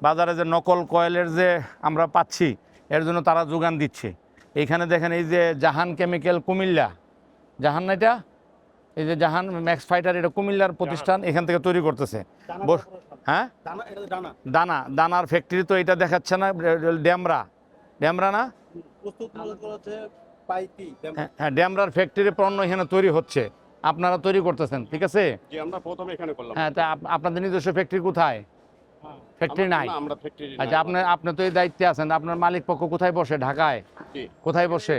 বাজারে যে নকল কয়েলের যে আমরা পাচ্ছি এর জন্য তারা যোগান দিচ্ছে। এইখানে দেখেন এই যে জাহান কেমিক্যাল কুমিল্লা, জাহান না এটা, এই যে জাহান ম্যাক্স ফাইটার, এটা কুমিল্লার প্রতিষ্ঠান, এখান থেকে তৈরি করতেছে। হ্যাঁ, দানার ফ্যাক্টরি তো এটা দেখাচ্ছে না, ড্যামরা, ড্যামরা না, হ্যাঁ ড্যামরার ফ্যাক্টরি পণ্য এখানে তৈরি হচ্ছে, আপনারা তৈরি করতেছেন, ঠিক আছে। হ্যাঁ, তা আপনাদের নিজস্ব ফ্যাক্টরি কোথায়? ফ্যাক্টরি নাই। আচ্ছা, আপনি তো এই দায়িত্বে আছেন, আপনার মালিক পক্ষ কোথায় বসে? ঢাকায়? কোথায় বসে?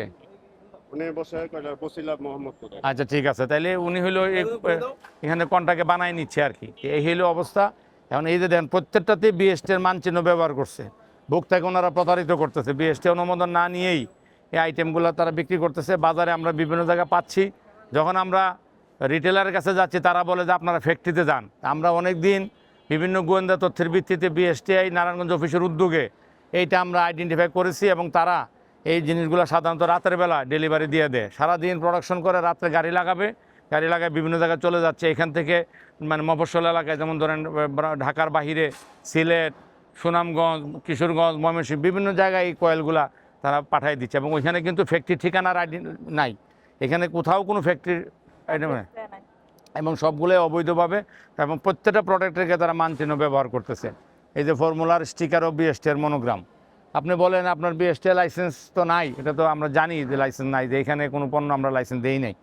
আচ্ছা ঠিক আছে, তাইলে উনি হইলো এখানে কন্টাকে বানাই নিচ্ছে আর কি, এই হইলো অবস্থা। এখন এই যে দেখেন প্রত্যেকটাতে বিএসটি এর মানচিহ্ন ব্যবহার করছে, ভোক্তাকে ওনারা প্রতারিত করতেছে, বিএসটি অনুমোদন না নিয়েই এই আইটেমগুলো তারা বিক্রি করতেছে। বাজারে আমরা বিভিন্ন জায়গায় পাচ্ছি, যখন আমরা রিটেলারের কাছে যাচ্ছি তারা বলে যে আপনারা ফ্যাক্টরিতে যান। আমরা অনেক দিন বিভিন্ন গোয়েন্দা তথ্যের ভিত্তিতে বিএসটিআই নারায়ণগঞ্জ অফিসের উদ্যোগে এইটা আমরা আইডেন্টিফাই করেছি, এবং তারা এই জিনিসগুলো সাধারণত রাতের বেলা ডেলিভারি দিয়ে দেয়। সারাদিন প্রোডাকশন করে, রাত্রে গাড়ি লাগায় বিভিন্ন জায়গায় চলে যাচ্ছে। এখান থেকে মানে মফস্বল এলাকায়, যেমন ধরেন ঢাকার বাহিরে, সিলেট, সুনামগঞ্জ, কিশোরগঞ্জ, ময়মনসিংহ, বিভিন্ন জায়গায় এই কয়েলগুলা তারা পাঠিয়ে দিচ্ছে, এবং ওইখানে কিন্তু ফ্যাক্টরি ঠিকানার আইডি নাই, এখানে কোথাও কোনো ফ্যাক্টরির আইটেম নেই, এবং সবগুলোই অবৈধভাবে, এবং প্রত্যেকটা প্রোডাক্টেরকে তারা মানচিহ্ন ব্যবহার করতেছে। এই যে ফর্মুলার স্টিকার ও বিএসটি এর মনোগ্রাম, আপনি বলেন আপনার বিএসটি লাইসেন্স তো নাই, এটা তো আমরা জানি যে লাইসেন্স নাই, যে এখানে কোনো পণ্য আমরা লাইসেন্স দেই নাই।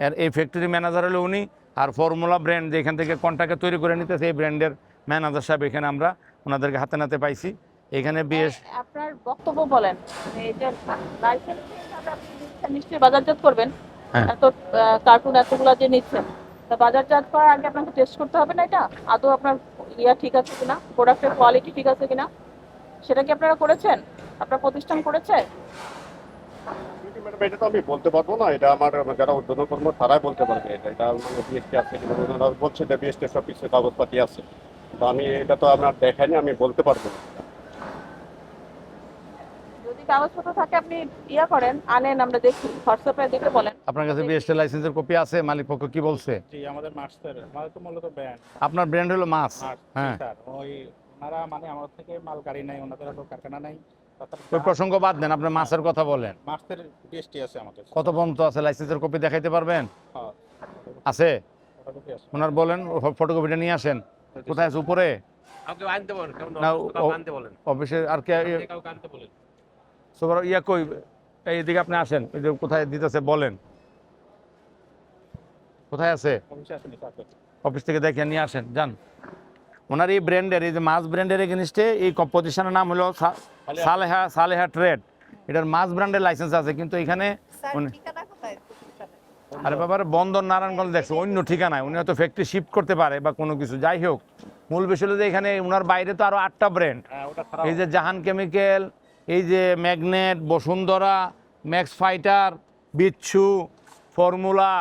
আর এই ফ্যাক্টরি ম্যানেজার হলো উনি, আর ফর্মুলা ব্র্যান্ড যেখান থেকে কন্টাকে তৈরি করে নিতেছে এই ব্র্যান্ডের ম্যানেজার সাহেব এখানে আমরা ওনাদেরকে হাতে নাতে পাইছি। এখানে আপনার বক্তব্য বলেন, এই যে লাইসেন্স নিশ্চয়ই বাজারজাত করবেন, এত কার্টুন এতগুলো যে নিচ্ছেন, তা বাজারজাত করার আগে আপনাকে টেস্ট করতে হবে না এটা আদৌ আপনার ঠিক আছে কিনা, প্রোডাক্টের কোয়ালিটি ঠিক আছে কিনা, সেটা কি আপনারা করেছেন? আপনার প্রতিষ্ঠান করেছে? এটা তো আমি বলতে পারবো না, এটা আমার যারা উদ্বোধন কর্ম তারাই বলতে পারবে। এটা মানে বিএসটি আছে কিনা, ওনারা বলছে যে বিএসটি সব কিছু কাগজপাতি আছে, তো আমি এটা তো আপনার দেখাইনি, আমি বলতে পারবো না। যদি কাগজপত্র থাকে আপনি করেন, আনেন, আমরা দেখি, হোয়াটসঅ্যাপে দেখে বলেন। আপনার কাছে বিএসটি লাইসেন্সের কপি আছে? মালিক পক্ষ কি বলছে? জি, আমাদের মাছের আমাদের তো মূলত ব্র্যান্ড। আপনার ব্র্যান্ড হলো মাছ? হ্যাঁ স্যার, ওই ওনারা মানে আমাদের থেকে মাল গাড়ি নাই, ওনাদের তো কারখানা নাই। ওই প্রসঙ্গ বাদ দেন, আপনার মাছের কথা বলেন। মাছের বিএসটি আছে আমাদের। কত পর্যন্ত আছে? লাইসেন্সের কপি দেখাইতে পারবেন? হ্যাঁ আছে? ফটোকপি আছে। ওনার বলেন ফটোকপিটা নিয়ে আসেন। কোথায় আছে? উপরে না অফিসে? আর কে সুপার ইয়া কই? এইদিকে আপনি আসেন, এই যে কোথায় দিতেছে বলেন, কোথায় আছে? অফিসে আসেনি স্যার। অফিস থেকে দেখে নিয়ে আসেন, যান। ওনার এই ব্র্যান্ডের, এই যে মাছ ব্র্যান্ডের এগেনস্টে এই প্রতিষ্ঠানের নাম হলো সালেহা ট্রেড, এটার মাছ ব্র্যান্ডের লাইসেন্স আছে, কিন্তু এখানে আরে বাবার বন্দর নারায়ণগঞ্জ দেখছে, অন্য ঠিকানায় উনি হয়তো ফ্যাক্টরি শিফট করতে পারে বা কোনো কিছু, যাই হোক মূল বিষয় হলো যে এখানে ওনার বাইরে তো আরো 8টা ব্র্যান্ড, এই যে জাহান কেমিক্যাল, এই যে ম্যাগনেট, বসুন্ধরা, ম্যাক্স ফাইটার, বিচ্ছু, ফর্মুলা,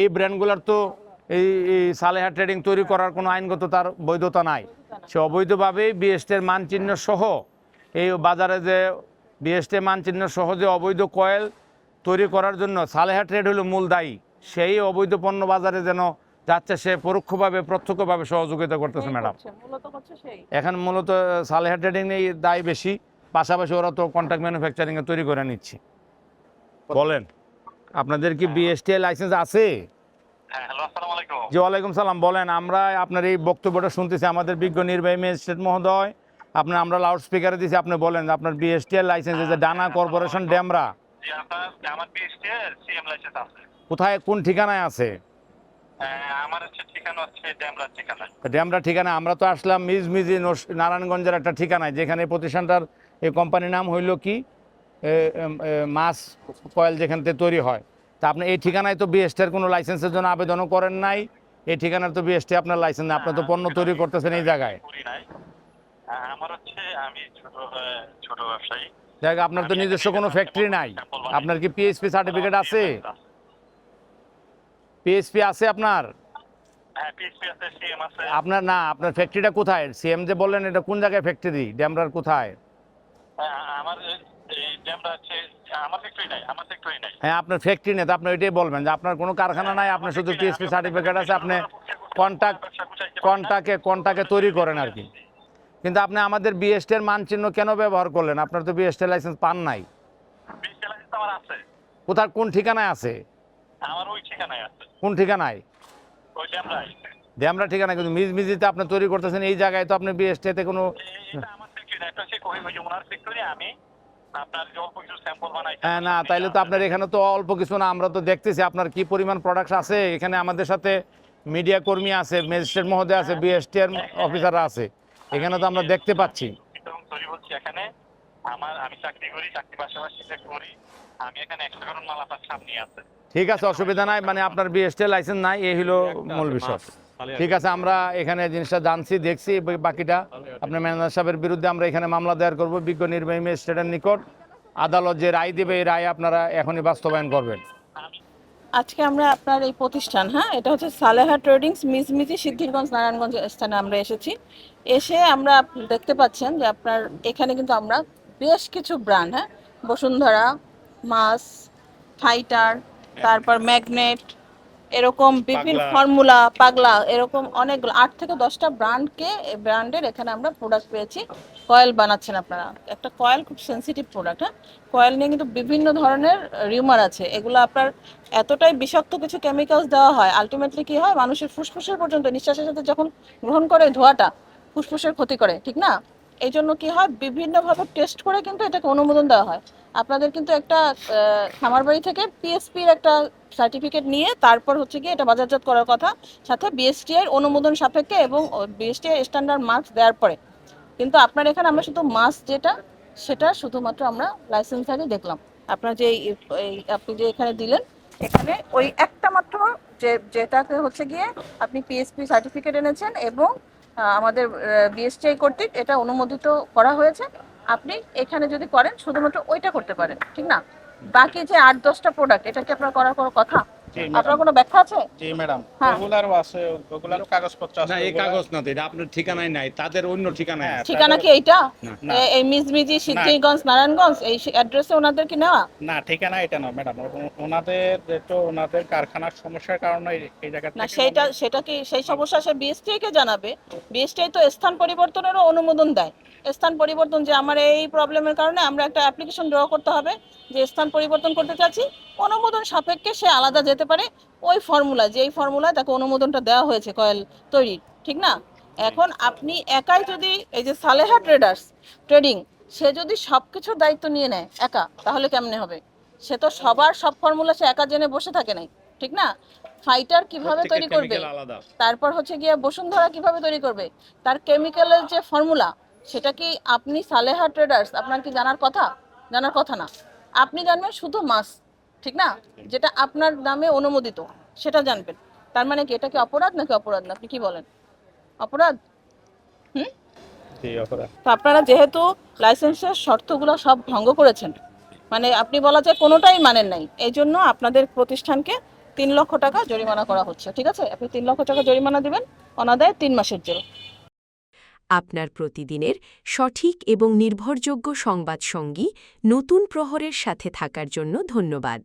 এই ব্র্যান্ডগুলোর তো এই সালেহা ট্রেডিং তৈরি করার কোনো আইনগত তার বৈধতা নাই। সে অবৈধভাবেই বিএসটির মানচিহ্ন সহ এই বাজারে যে বিএসটি মানচিহ্ন সহ যে অবৈধ কয়েল তৈরি করার জন্য সালেহা ট্রেড হলো মূল দায়ী। সেই অবৈধ পণ্য বাজারে যেন যাচ্ছে, সে পরোক্ষভাবে প্রত্যক্ষভাবে সহযোগিতা করতেছে ম্যাডাম। এখন মূলত সালেহা ট্রেডিং এই দায় বেশি, পাশাপাশি ওরা তো কন্ট্রাক্ট ম্যানুফ্যাকচারিংয়ে তৈরি করে নিচ্ছে। বলেন, আপনাদের কি বিএসটি লাইসেন্স আছে? জি ওয়ালাইকুম সালাম। বলেন, আমরা আপনার এই বক্তব্যটা শুনতেছি, আমাদের বিজ্ঞ নির্বাহী ম্যাজিস্ট্রেট মহোদয়, আমরা লাউড স্পিকারে দিছি, আপনি বলেন আপনার বিএসটি লাইসেন্স যে ডানা কর্পোরেশন ড্যামরা কোথায়, কোন ঠিকানায় আছে? ড্যামরা ঠিকানা। আমরা তো আসলাম মিজমিজি নারায়ণগঞ্জের একটা ঠিকানায়, যেখানে প্রতিষ্ঠানটার এই কোম্পানির নাম হইল কি মাছ কয়েল যেখান থেকে তৈরি হয়। তা আপনি এই ঠিকানায় তো বিএসটির কোনো লাইসেন্সের জন্য আবেদনও করেন নাই, এই ঠিকানার তো বিএসটি আপনার লাইসেন্স নেই, আপনি তো পণ্য তৈরি করতেছেন এই জায়গায়। জায়গা আপনার তো নিজস্ব কোনো ফ্যাক্টরি নাই। আপনার কি পিএসপি সার্টিফিকেট আছে? পিএসপি আছে আপনার? আপনার না, আপনার ফ্যাক্টরিটা কোথায়? সিএম যে বললেন, এটা কোন জায়গায় ফ্যাক্টরি? ড্যামরার কোথায়? হ্যাঁ, আপনার ফ্যাক্টরি নেই, আপনি ওইটাই বলবেন যে আপনার কোনো কারখানা নাই, আপনার শুধু পিএসপি সার্টিফিকেট আছে, আপনি কন্টাকে তৈরি করেন আর কি। কিন্তু আপনি আমাদের বিএসটি এর মানচিহ্ন কেন ব্যবহার করলেন? আপনার তো বিএসটি লাইসেন্স পান নাই। বিএসটি লাইসেন্স আমার আছে, কোথায়, কোন ঠিকানায় আছে? আমার ওই ঠিকানায় আছে, কোন ঠিকানায়? ওই ড্যামরাই। আমরা ঠিকানা, কিন্তু মিজমিজিতে আপনি তৈরি করতেছেন এই জায়গায়, তো আপনি বিএসটিতে কোনো এটা আমার ফ্যাক্টরি, একটা হচ্ছে কোহিমা যমুনার ফ্যাক্টরি। আমি আপনার যে অল্প কিছু স্যাম্পল বানাই। হ্যাঁ, না তাইলে তো আপনার এখানে তো অল্প কিছু না, আমরা তো দেখতেছি আপনার কি পরিমাণ প্রোডাক্ট আছে এখানে। আমাদের সাথে মিডিয়া কর্মী আছে, ম্যাজিস্ট্রেট মহোদয় আছে, বিএসটি এর অফিসাররা আছে, এখানে তো আমরা দেখতে পাচ্ছি। সরি বলছি, এখানে আমি চাকরি করি, চাকরি পাশাপাশি করি। আমি এখানে 100 কারণ মাল আপনার সামনে আছে। ঠিক আছে, অসুবিধা নাই, মানে আপনার বিএসটি লাইসেন্স নাই, এই হলো মূল বিষয়। ঠিক আছে, আমরা এখানে জিনিসটা জানছি, দেখছি, বাকিটা আপনার ম্যানেজার সাহেবের বিরুদ্ধে আমরা এখানে মামলা দায়ের করব বিজ্ঞ নির্বাহী ম্যাজিস্ট্রেটের নিকট। আদালত যে রায় দেবে এই রায় আপনারা এখনই বাস্তবায়ন করবেন। আজকে আমরা আপনার এই প্রতিষ্ঠান, হ্যাঁ, এটা হচ্ছে সালেহা ট্রেডিংস, মিজমিজি, সিদ্ধিরগঞ্জ, নারায়ণগঞ্জ স্থানে আমরা এসেছি। এসে আমরা দেখতে পাচ্ছেন যে আপনার এখানে কিন্তু আমরা বেশ কিছু ব্র্যান্ড, হ্যাঁ, বসুন্ধরা, মাস, ফাইটার, তারপর ম্যাগনেট, এরকম বিভিন্ন ফর্মুলা, পাগলা, এরকম অনেকগুলো 8 থেকে 10টা ব্র্যান্ডের এখানে আমরা প্রোডাক্ট পেয়েছি। কয়েল বানাচ্ছেন আপনারা, একটা কয়েল খুব সেনসিটিভ প্রোডাক্ট, হ্যাঁ। কয়েল নিয়ে কিন্তু বিভিন্ন ধরনের রিউমার আছে, এগুলো আপনার এতটাই বিষাক্ত কিছু কেমিক্যালস দেওয়া হয়, আলটিমেটলি কি হয়, মানুষের ফুসফুসের পর্যন্ত নিঃশ্বাসের সাথে যখন গ্রহণ করে ধোঁয়াটা ফুসফুসের ক্ষতি করে, ঠিক না? এই জন্য কি হয়, বিভিন্নভাবে টেস্ট করে কিন্তু এটাকে অনুমোদন দেওয়া হয়। আপনাদের কিন্তু একটা খামারবাড়ি থেকে পিএসপির একটা সার্টিফিকেট নিয়ে তারপর হচ্ছে কি এটা বাজারজাত করার কথা, সাথে বিএসটি এর অনুমোদন সাপেক্ষে এবং বিএসটি এর স্ট্যান্ডার্ড মার্কস দেওয়ার পরে। কিন্তু আপনার এখানে আমরা শুধু মাস যেটা, সেটা শুধুমাত্র আমরা লাইসেন্সারই দেখলাম। আপনার যে আপনি যে এখানে দিলেন, এখানে ওই একটা মাত্র যেটাকে হচ্ছে গিয়ে আপনি পিএসপি সার্টিফিকেট এনেছেন এবং আমাদের বিএসটিআই কর্তৃক এটা অনুমোদিত করা হয়েছে। আপনি এখানে যদি করেন শুধুমাত্র ওইটা করতে পারেন, ঠিক না? বাকি যে 8-10টা প্রোডাক্ট, এটা কি আপনার করার কোনো কথা? জি আপনার ম্যাডাম, কোনো ব্যাখ্যা আছে? জি ম্যাডাম, হ্যাঁ। ওগুলারও আছে, ওগুলারও কাগজপত্র আছে। না, এই কাগজ না তো, এটা আপনার ঠিকানায় নাই, তাদের অন্য ঠিকানায় আছে। ঠিকানা কি এইটা? না। এই মিজমিজি, সিদ্ধিরগঞ্জ, নারায়ণগঞ্জ এই অ্যাড্রেসে ওনাদের কি নেওয়া? না, ঠিকানা এটা না ম্যাডাম, ওনাদের কারখানার সমস্যার কারণে এই জায়গা না, থেকে সেটা কি সেই সমস্যা সে বিএসটিআই কে জানাবে। বিএসটিআই তো স্থান পরিবর্তনেরও অনুমোদন দেয়। স্থান পরিবর্তন, যে আমার এই প্রবলেমের কারণে আমরা একটা অ্যাপ্লিকেশন ড্র করতে হবে যে স্থান পরিবর্তন করতে চাচ্ছি, অনুমোদন সাপেক্ষে সে আলাদা যেতে পারে ওই ফর্মুলা, যেই ফর্মুলায় তাকে অনুমোদনটা দেওয়া হয়েছে কয়েল তৈরির, ঠিক না? এখন আপনি একাই যদি এই যে সালেহা ট্রেডিং, সে যদি সবকিছুর দায়িত্ব নিয়ে নেয় একা, তাহলে কেমনে হবে? সে তো সবার সব ফর্মুলা সে একা জেনে বসে থাকে নাই, ঠিক না? ফাইটার কিভাবে তৈরি করবে, তারপর হচ্ছে গিয়ে বসুন্ধরা কিভাবে তৈরি করবে, তার কেমিক্যালের যে ফর্মুলা, সেটা কি আপনি সালেহা ট্রেডার্স আপনার কি জানার কথা? জানার কথা না। আপনি জানবেন শুধু মাস, ঠিক না, যেটা আপনার নামে অনুমোদিত সেটা জানবেন। তার মানে কি এটা কি অপরাধ নাকি অপরাধ না? আপনি কি বলেন? অপরাধ? হুম। জি অপরাধ। তো আপনারা যেহেতু লাইসেন্সের শর্তগুলো সব ভঙ্গ করেছেন, মানে আপনি বলা যায় কোনোটাই মানেন নাই, এই জন্য আপনাদের প্রতিষ্ঠানকে 3 লক্ষ টাকা জরিমানা করা হচ্ছে। ঠিক আছে, আপনি 3 লক্ষ টাকা জরিমানা দিবেন অনাদায়ে 3 মাসের জন্য। আপনার প্রতিদিনের সঠিক এবং নির্ভরযোগ্য সংবাদ সঙ্গী নতুন প্রহরের সাথে থাকার জন্য ধন্যবাদ।